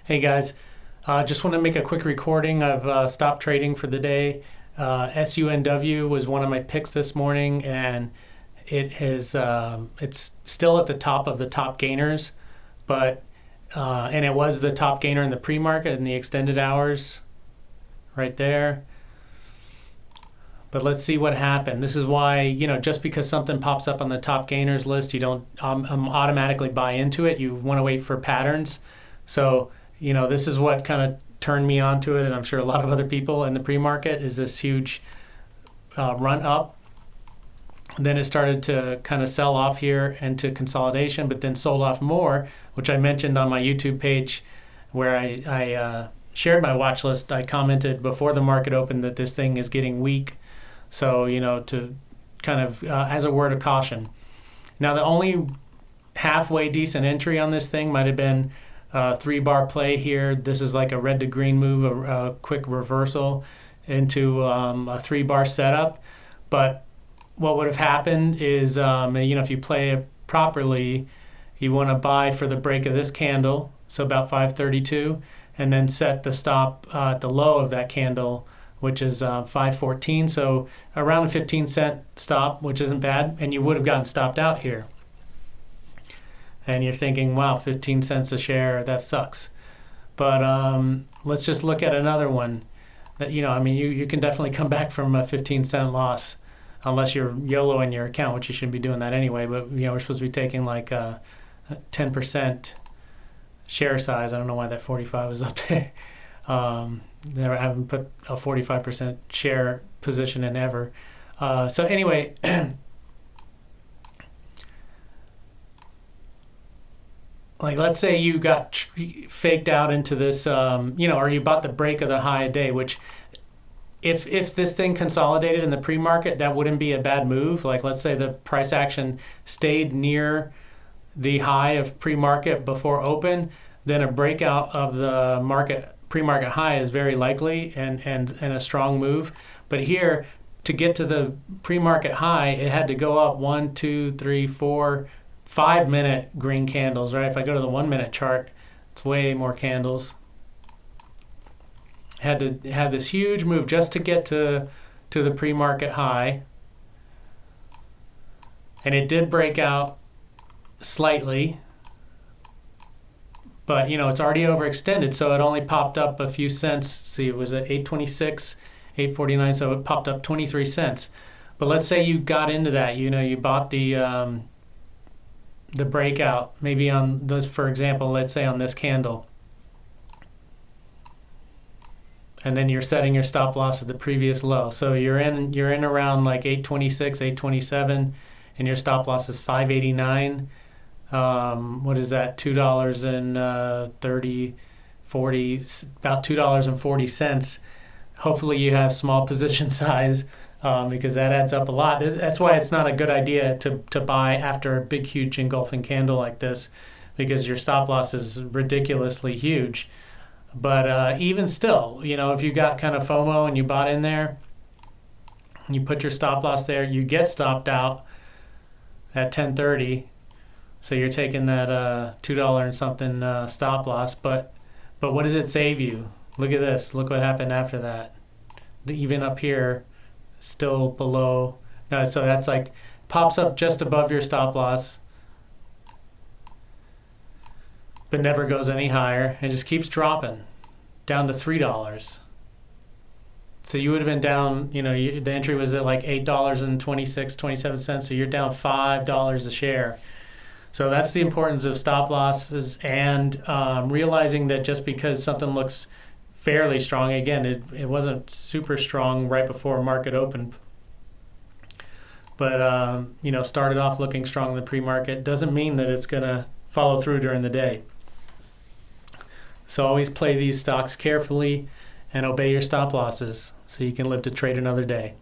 Hey guys, just want to make a quick recording. I've stopped trading for the day. Sunw was one of my picks this morning, and it's still at the top of the top gainers, but and it was the top gainer in the pre-market in the extended hours, right there. But let's see what happened. This is why, just because something pops up on the top gainers list, you don't automatically buy into it. You want to wait for patterns. So, this is what kind of turned me onto it, and I'm sure a lot of other people in the pre-market, is this huge run up. Then it started to kind of sell off here into consolidation, but then sold off more, which I mentioned on my YouTube page where I shared my watch list. I commented before the market opened that this thing is getting weak. So, to kind of as a word of caution. Now, the only halfway decent entry on this thing might have been a 3-bar play here. This is like a red to green move, a quick reversal into a 3-bar setup. But what would have happened is, if you play it properly, you want to buy for the break of this candle, so about 532, and then set the stop at the low of that candle, which is 514, so around a 15-cent stop, which isn't bad, and you would have gotten stopped out here. And you're thinking, wow, 15 cents a share, that sucks. But let's just look at another one. That you can definitely come back from a 15-cent loss, unless you're YOLO in your account, which you shouldn't be doing that anyway. But we're supposed to be taking like a 10% share size. I don't know why that 45 was up there. Never haven't put a 45% share position in ever. So anyway, like let's say you got faked out into this, or you bought the break of the high a day, which if this thing consolidated in the pre-market, that wouldn't be a bad move. Like let's say the price action stayed near the high of pre-market before open, then a breakout of the pre-market high is very likely and a strong move. But here, to get to the pre-market high, it had to go up 1, 2, 3, 4, 5-minute green candles, right? If I go to the 1-minute chart, it's way more candles. Had to have this huge move just to get to the pre-market high. And it did break out slightly. But, it's already overextended, so it only popped up a few cents. See, it was at 826, 849, so it popped up 23 cents. But let's say you got into that, you bought the breakout, maybe on this, for example, let's say on this candle. And then you're setting your stop loss at the previous low. So you're in around like 826, 827, and your stop loss is 589. What is that? $2.30, 40, about $2.40. Hopefully you have small position size, because that adds up a lot. That's why it's not a good idea to buy after a big, huge engulfing candle like this, because your stop loss is ridiculously huge. But even still, if you got kind of FOMO and you bought in there, you put your stop loss there, you get stopped out at 10:30. So you're taking that $2 and something stop loss, but what does it save you? Look at this. Look what happened after that. Even up here, still below. No, so that's like pops up just above your stop loss, but never goes any higher. It just keeps dropping down to $3. So you would have been down, the entry was at like $8.26, 27 cents. So you're down $5 a share. So that's the importance of stop losses and realizing that just because something looks fairly strong, again, it wasn't super strong right before market open, but started off looking strong in the pre-market, doesn't mean that it's going to follow through during the day. So always play these stocks carefully and obey your stop losses so you can live to trade another day.